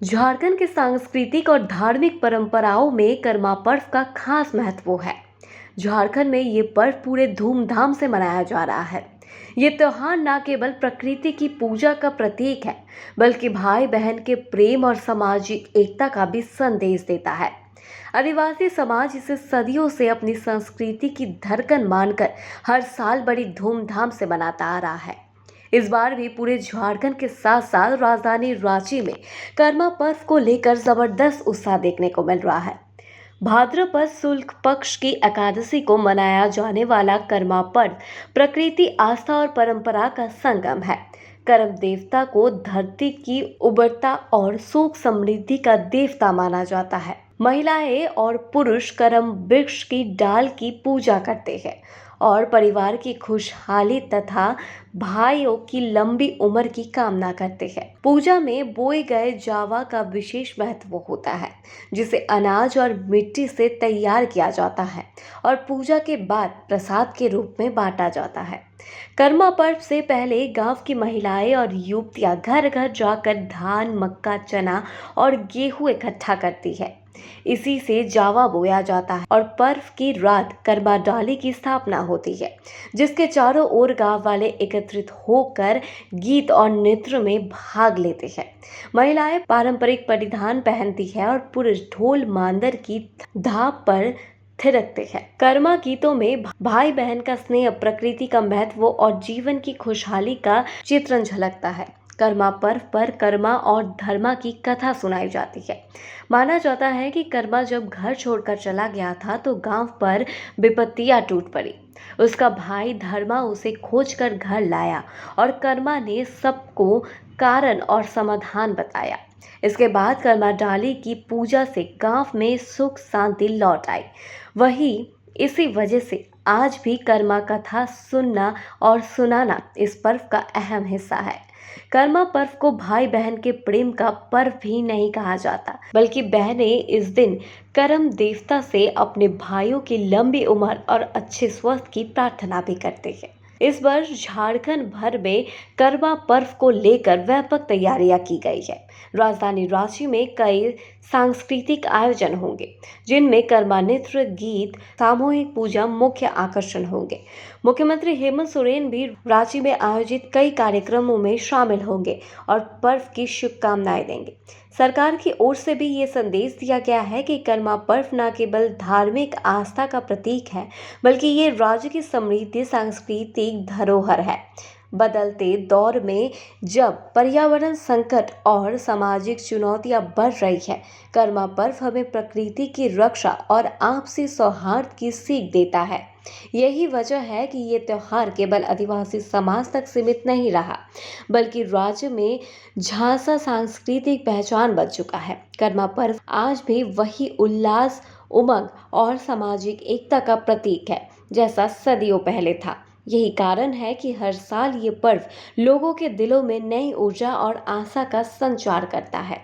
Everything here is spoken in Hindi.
झारखंड के सांस्कृतिक और धार्मिक परंपराओं में करमा पर्व का खास महत्व है। झारखंड में ये पर्व पूरे धूमधाम से मनाया जा रहा है। ये त्योहार न केवल प्रकृति की पूजा का प्रतीक है, बल्कि भाई बहन के प्रेम और सामाजिक एकता का भी संदेश देता है। आदिवासी समाज इसे सदियों से अपनी संस्कृति की धड़कन मानकर हर साल बड़ी धूमधाम से मनाता आ रहा है। इस बार भी पूरे झारखंड के साथ साथ राजधानी रांची में करमा पर्व को लेकर जबरदस्त उत्साह देखने को मिल रहा है। भाद्रपद शुक्ल पक्ष की एकादशी को मनाया जाने वाला करमा पर्व प्रकृति, आस्था और परंपरा का संगम है। कर्म देवता को धरती की उर्वरता और सुख समृद्धि का देवता माना जाता है। महिलाएं और पुरुष कर्म वृक्ष की डाल की पूजा करते हैं और परिवार की खुशहाली तथा भाइयों की लंबी उम्र की कामना करते हैं। पूजा में बोए गए जावा का विशेष महत्व होता है, जिसे अनाज और मिट्टी से तैयार किया जाता है और पूजा के बाद प्रसाद के रूप में बांटा जाता है। करमा पर्व से पहले गांव की महिलाएं और युवतियां घर घर जाकर धान, मक्का, चना और गेहूं इकट्ठा करती है। इसी से जावा बोया जाता है और पर्व की रात करमा डाली की स्थापना होती है, जिसके चारों ओर गांव वाले एकत्रित होकर गीत और नृत्य में भाग लेते हैं। महिलाएं पारंपरिक परिधान पहनती है और पुरुष ढोल मांदर की धाप पर थिरकते हैं। करमा गीतों में भाई बहन का स्नेह, प्रकृति का महत्व और जीवन की खुशहाली का चित्रण झलकता है। करमा पर्व पर कर्मा और धर्मा की कथा सुनाई जाती है। माना जाता है कि कर्मा जब घर छोड़कर चला गया था तो गांव पर विपत्तियां टूट पड़ी। उसका भाई धर्मा उसे खोजकर घर लाया और कर्मा ने सबको कारण और समाधान बताया। इसके बाद करमा डाली की पूजा से गांव में सुख शांति लौट आई। वही इसी वजह से आज भी कर्मा कथा सुनना और सुनाना इस पर्व का अहम हिस्सा है। करमा पर्व को भाई बहन के प्रेम का पर्व भी नहीं कहा जाता, बल्कि बहनें इस दिन कर्म देवता से अपने भाइयों की लंबी उम्र और अच्छे स्वास्थ्य की प्रार्थना भी करते हैं। इस वर्ष झारखंड भर में करमा पर्व को लेकर व्यापक तैयारियां की गई है। राजधानी रांची में कई सांस्कृतिक आयोजन होंगे, जिनमें करमा नृत्य, गीत, सामूहिक पूजा मुख्य आकर्षण होंगे। मुख्यमंत्री हेमंत सोरेन भी रांची में आयोजित कई कार्यक्रमों में शामिल होंगे और पर्व की शुभकामनाएं देंगे। सरकार की ओर से भी ये संदेश दिया गया है कि करमा पर्व न केवल धार्मिक आस्था का प्रतीक है, बल्कि ये राज्य की समृद्ध सांस्कृतिक धरोहर है। बदलते दौर में जब पर्यावरण संकट और सामाजिक चुनौतियां बढ़ रही है, करमा पर्व हमें प्रकृति की रक्षा और आपसी सौहार्द की सीख देता है। यही वजह है कि ये त्योहार केवल आदिवासी समाज तक सीमित नहीं रहा, बल्कि राज्य में झांसा सांस्कृतिक पहचान बन चुका है। करमा पर्व आज भी वही उल्लास, उमंग और सामाजिक एकता का प्रतीक है, जैसा सदियों पहले था। यही कारण है कि हर साल ये पर्व लोगों के दिलों में नई ऊर्जा और आशा का संचार करता है।